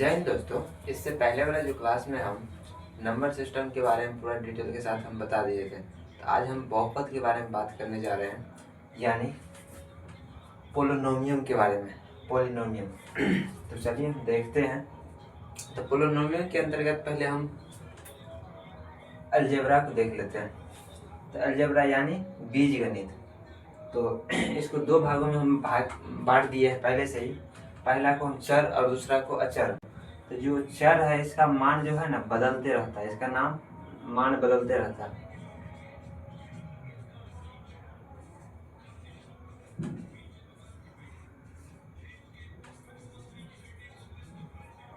जय हिंद दोस्तों। इससे पहले वाला जो क्लास में हम नंबर सिस्टम के बारे में पूरा डिटेल के साथ हम बता दिए थे, तो आज हम बहुपद के बारे में बात करने जा रहे हैं, यानी पोलिनोमियम के बारे में। पोलिनोमियम तो चलिए हम देखते हैं। तो पोलिनोमियम के अंतर्गत पहले हम अलजेब्रा को देख लेते हैं। तो अलजेब्रा यानी बीजगणित। तो इसको दो भागों में हम बांट दिए हैं पहले से ही। पहला को हम चर और दूसरा को अचर। तो जो चर है इसका मान जो है ना बदलते रहता है, इसका नाम मान बदलते रहता है।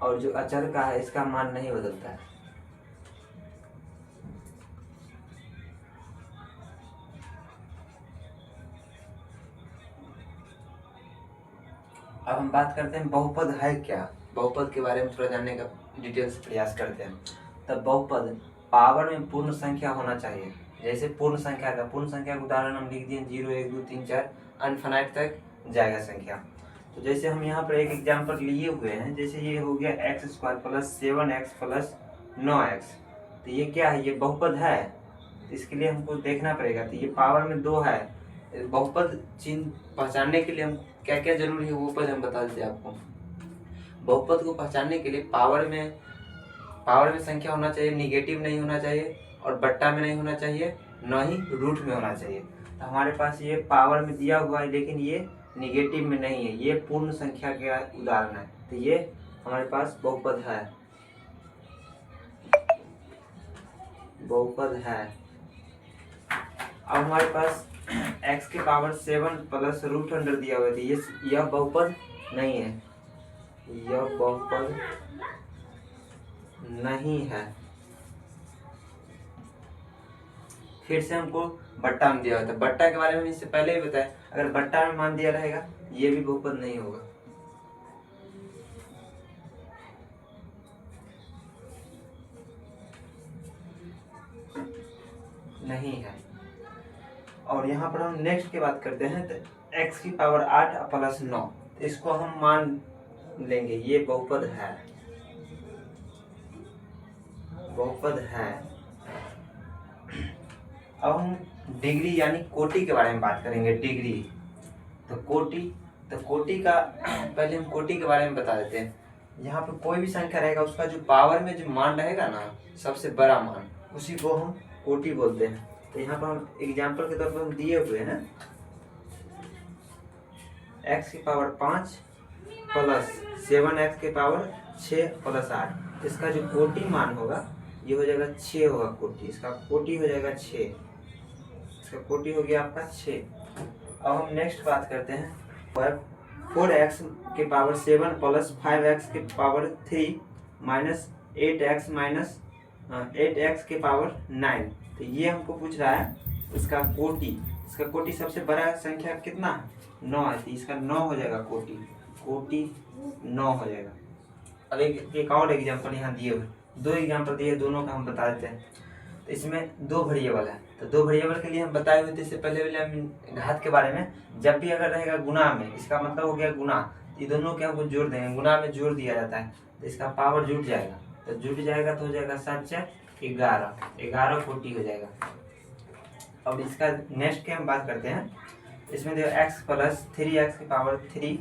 और जो अचर का है इसका मान नहीं बदलता है। अब हम बात करते हैं बहुपद है क्या। बहुपद के बारे में थोड़ा जानने का डिटेल से प्रयास करते हैं। तब बहुपद पावर में पूर्ण संख्या होना चाहिए। जैसे पूर्ण संख्या का उदाहरण हम लिख दिए 0 1 2 3 4 अनफिनाइट तक जाएगा संख्या। तो जैसे हम यहाँ पर एक एग्जाम्पल लिए हुए हैं, जैसे ये हो गया x² + 7x + 9x। तो ये क्या है, ये बहुपद है। तो इसके लिए हमको देखना पड़ेगा। तो ये पावर में 2 है। बहुपद चिन्ह पहचानने के लिए हम क्या क्या जरूरी है वो पहले हम बता देते हैं आपको। बहुपद को पहचानने के लिए पावर में संख्या होना चाहिए, निगेटिव नहीं होना चाहिए और बट्टा में नहीं होना चाहिए, न ही रूट में होना चाहिए। तो हमारे पास ये पावर में दिया हुआ है लेकिन ये निगेटिव में नहीं है, ये पूर्ण संख्या का उदाहरण है। तो ये हमारे पास बहुपद है। बहुपद है। अब हमारे पास x के पावर 7 + √100 दिया हुआ है। यह बहुपद नहीं है, यह बहुपद नहीं है। फिर से हमको बट्टा में दिया हुआ था। बट्टा के बारे में इससे पहले ही बताया, अगर बट्टा में मान दिया रहेगा ये भी बहुपद नहीं होगा। नहीं है। और यहाँ पर हम नेक्स्ट की बात करते हैं। तो x की पावर 8 + 9, इसको हम मान लेंगे, ये बहुपद है। बहुपद है। अब हम डिग्री यानी कोटि के बारे में बात करेंगे। डिग्री तो कोटि का पहले हम कोटि के बारे में बता देते हैं। यहाँ पर कोई भी संख्या रहेगा उसका जो पावर में जो मान रहेगा ना, सबसे बड़ा मान, उसी को हम कोटि बोलते हैं। तो यहाँ पर हम एग्जाम्पल के तौर पर हम दिए हुए हैं x की पावर 5 + 7x के पावर 6 + 8। इसका जो कोटि मान होगा ये हो जाएगा 6 होगा कोटि। इसका कोटि हो जाएगा 6। इसका कोटि हो गया आपका 6। अब हम नेक्स्ट बात करते हैं 4x के पावर 7 + 5x के पावर 3 - 8x के पावर 9। तो ये हमको पूछ रहा है इसका कोटि। इसका कोटि सबसे बड़ा संख्या कितना है, 9 है। तो इसका 9 हो जाएगा कोटि 9 हो जाएगा। अब एक और एग्जाम्पल यहाँ दिए हुए, 2 एग्जाम्पल दिए, दोनों का हम बता देते हैं। तो इसमें 2 वेरिएबल है। तो 2 वेरिएबल के लिए हम बताए हुए थे इससे पहले वाले हम घात के बारे में। जब भी अगर रहेगा गुणा में, इसका मतलब हो गया गुणा, ये दोनों के हमको जोड़ देंगे, गुणा में जोड़ दिया जाता है। तो इसका पावर जुट जाएगा। तो जुट जाएगा तो हो जाएगा 7 × 11 कोटि हो जाएगा। अब इसका नेक्स्ट की हम बात करते हैं। इसमें देखो x + 3x के पावर 3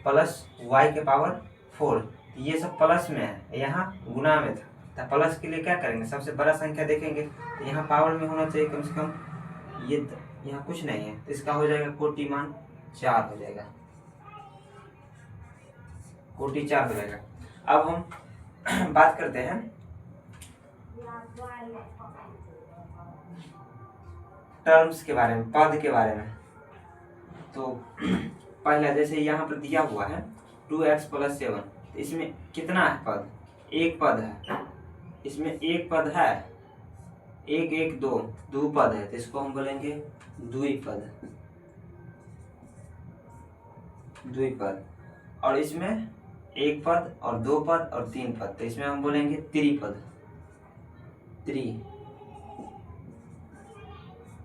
+ y के पावर 4। ये सब प्लस में है, यहाँ गुणा में था। तो प्लस के लिए क्या करेंगे, सबसे बड़ा संख्या देखेंगे। तो यहाँ पावर में होना चाहिए कम से कम, ये यहाँ कुछ नहीं है। तो इसका हो जाएगा कोटि मान 4 हो जाएगा। कोटि 4 हो जाएगा। अब हम बात करते हैं टर्म्स के बारे में, पद के बारे में। तो पहला जैसे यहाँ पर दिया हुआ है 2x + 7। तो इसमें कितना है पद, एक पद है। इसमें एक पद है, 1 1 2 2 पद है। तो इसको हम बोलेंगे द्विपद। द्विपद। और इसमें 1 पद और 2 पद और 3 पद, तो इसमें हम बोलेंगे त्रिपद।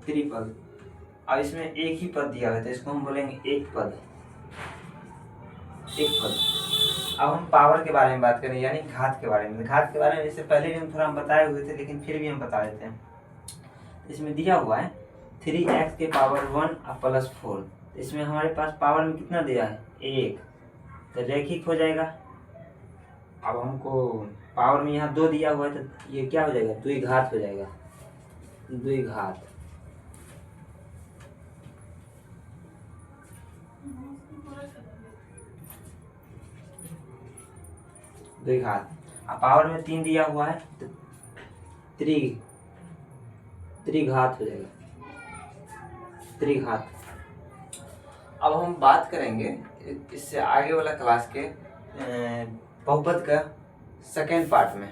त्रिपद। और इसमें एक ही पद दिया हुआ है तो इसको हम बोलेंगे एक पद। अब हम पावर के बारे में बात करें, यानी घात के बारे में। घात के बारे में इससे पहले भी हम थोड़ा बताए हुए थे, लेकिन फिर भी हम बता देते हैं। इसमें दिया हुआ है 3x के पावर 1 प्लस 4। इसमें हमारे पास पावर में कितना दिया है 1, तो रैखिक हो जाएगा। अब हमको पावर में यहाँ 2 दिया हुआ है, तो ये क्या हो जाएगा, द्विघात हो जाएगा, द्विघात। द्विघात। अब पावर में 3 दिया हुआ है, तो त्रिघात हो जाएगा, त्रिघात। अब हम बात करेंगे इससे आगे वाला क्लास के बहुपद का सेकेंड पार्ट में।